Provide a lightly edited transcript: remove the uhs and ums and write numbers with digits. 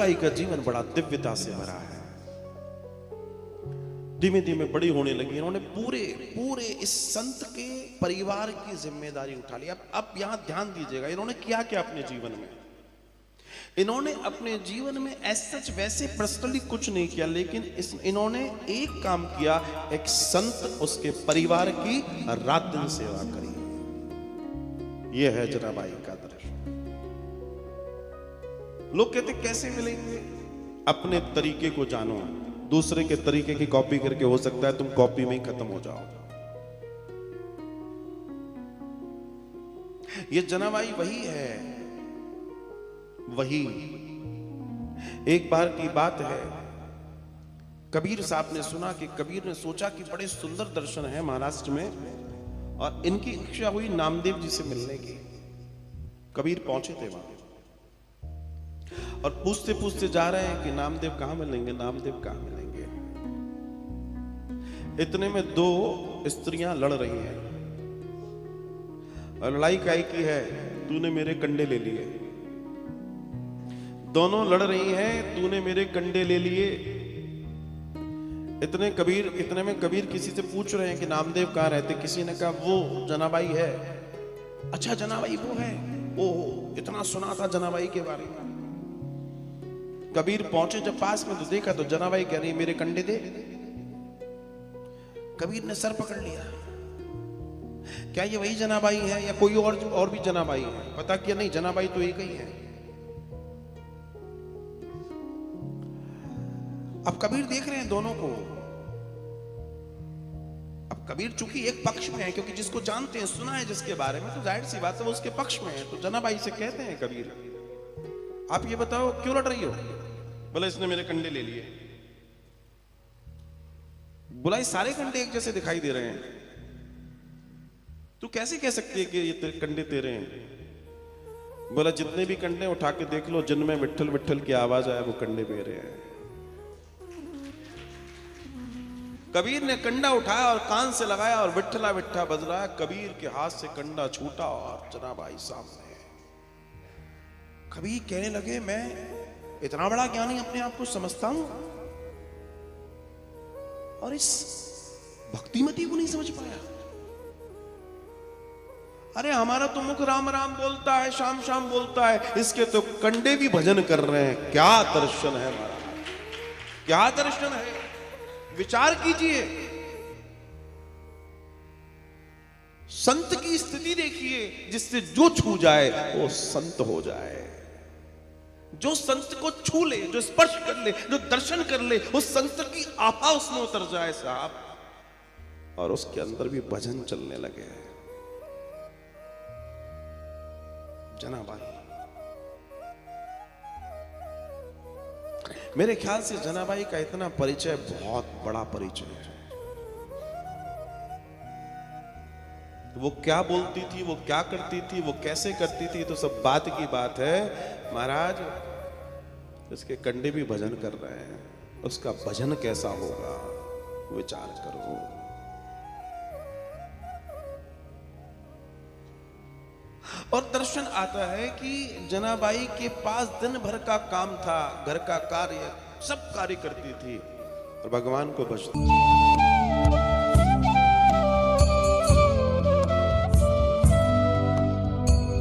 जनाबाई का जीवन बड़ा दिव्यता से भरा है। धीमे धीमे बड़ी होने लगी, इन्होंने पूरे पूरे इस संत के परिवार की जिम्मेदारी उठा ली। अब यहां ध्यान दीजिएगा, इन्होंने किया क्या अपने जीवन में। इन्होंने अपने जीवन में सच वैसे पर्सनली कुछ नहीं किया, लेकिन इन्होंने एक काम किया, एक संत उसके परिवार की रात दिन सेवा करी। यह है जनाबाई का दर्शन। लोग कहते कैसे मिलेंगे? अपने तरीके को जानो, दूसरे के तरीके की कॉपी करके हो सकता है तुम कॉपी में ही खत्म हो जाओ। ये जनाबाई वही है, वही। एक बार की बात है, कबीर साहब ने सुना कि कबीर ने सोचा कि बड़े सुंदर दर्शन है महाराष्ट्र में, और इनकी इच्छा हुई नामदेव जी से मिलने की। कबीर पहुंचे थे वहां और पूछते पूछते जा रहे हैं कि नामदेव कहां मिलेंगे, नामदेव कहां मिलेंगे। इतने में दो स्त्रियां लड़ रही हैं, और लड़ाई काय की है, तूने मेरे कंडे ले लिए। दोनों लड़ रही हैं, तूने मेरे कंडे ले लिए। इतने में कबीर किसी से पूछ रहे हैं कि नामदेव कहां रहते। किसी ने कहा वो जनाबाई है। अच्छा जनाबाई वो है, ओह इतना सुना था जनाबाई के बारे में। कबीर पहुंचे जब पास में तो देखा तो जनाबाई कह रही मेरे कंडे दे। कबीर ने सर पकड़ लिया, क्या ये वही जनाबाई है या कोई और भी जनाबाई है? पता किया, नहीं जनाबाई तो एक ही है। अब कबीर देख रहे हैं दोनों को। अब कबीर चूंकि एक पक्ष में है, क्योंकि जिसको जानते हैं, सुना है जिसके बारे में, तो जाहिर सी बात है वो उसके पक्ष में है। तो जनाबाई से कहते हैं कबीर, आप ये बताओ क्यों लड़ रही हो? बोला इसने मेरे कंडे ले लिए। बोला ये सारे कंडे एक जैसे दिखाई दे रहे हैं, तू कैसे कह सकती है कि ये कंडे तेरे हैं? बोला जितने भी कंडे उठा के देख लो, जिनमें विट्ठल विट्ठल की आवाज आए वो कंडे मेरे हैं। कबीर ने कंडा उठाया और कान से लगाया और विट्ठला विट्ठा बज रहा है। कबीर के हाथ से कंडा छूटा और जनाबाई सामने। कबीर कहने लगे मैं इतना बड़ा ज्ञानी अपने आप को समझता हूं, और इस भक्तिमती को नहीं समझ पाया। अरे हमारा तो मुख राम राम बोलता है, शाम शाम बोलता है, इसके तो कंडे भी भजन कर रहे हैं। क्या दर्शन है महाराज, क्या दर्शन है! विचार कीजिए, संत की स्थिति देखिए, जिससे जो छू जाए वो संत हो जाए। जो संत को छू ले, जो स्पर्श कर ले, जो दर्शन कर ले, उस संत की आभा उसमें उतर जाए साहब, और उसके अंदर भी भजन चलने लगे। जनाबाई, मेरे ख्याल से जनाबाई का इतना परिचय बहुत बड़ा परिचय है। वो क्या बोलती थी, वो क्या करती थी, वो कैसे करती थी, तो सब बात की बात है महाराज। इसके कंडे भी भजन कर रहे हैं, उसका भजन कैसा होगा विचार करो। और दर्शन आता है कि जनाबाई के पास दिन भर का काम था, घर का कार्य, सब कार्य करती थी और भगवान को भजती।